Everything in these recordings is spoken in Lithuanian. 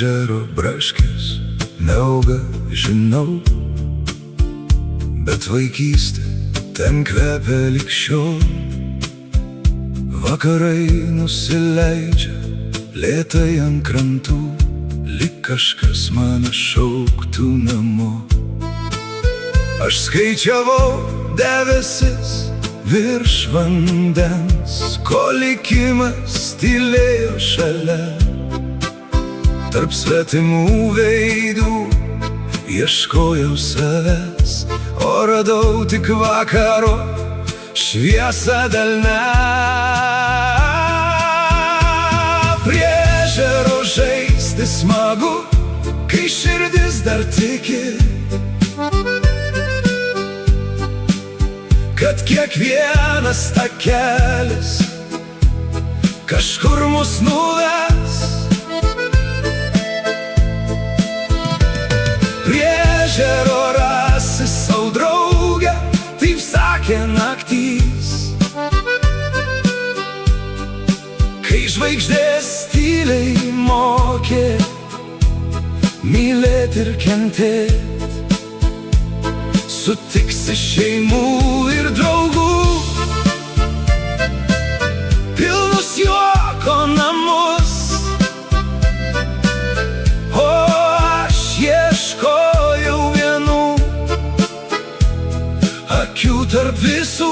ežero braškės neauga, žinau, bet vaikystė ten kvepia lig šiol. Vakarai nusileidžia lėtai ant krantų, lyg kažkas mane šauktų namo. Aš skaičiavau debesis virš vandens, kol likimas tylėjo šalia. Tarp svetimų veidų ieškojau savęs, o radau tik vakaro šviesą delne. Prie ežero žaisti smagu, kai širdis dar tiki, kad kiekvienas takelis kažkur mus nuves. Prie ežero rasi sau draugę, taip sakė naktys, kai žvaigždės tyliai mokė mylėt ir kentėt. Sutiksi šeimų ir draugų, pilnus juoko namus, o aš ieškojau vienų akių tarp visų.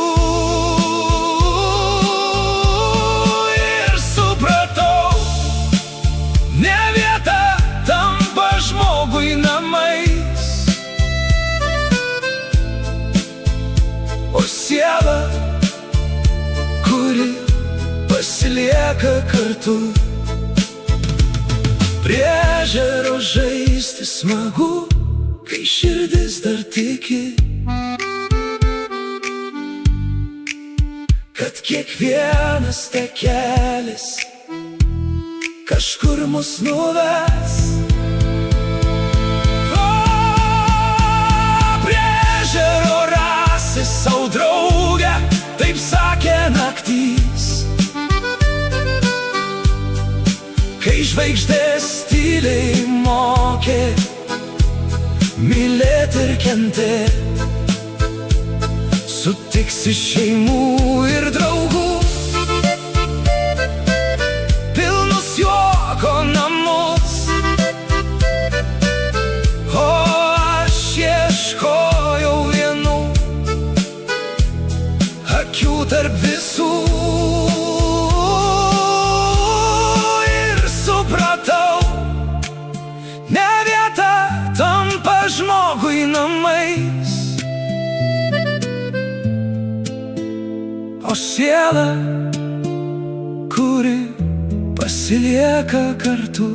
Ir supratau, ne vieta tampa žmogui namais, o siela, kuri pasilieka kartu. Prie ežero žaisti smagu, kai širdis dar tiki, kad kiekvienas takelis kažkur mus nuves. Prie ežero rasi sau draugę, taip sakė naktys, kai žvaigždės tyliai mokė mylėt ir kentėt. Sutiksi šeimų ir draugų, pilnus juoko namus, o aš ieškojau vienų akių tarp visų. Ir supratau, ne vieta tampa žmogui namais, o siela, kuri pasilieka kartu.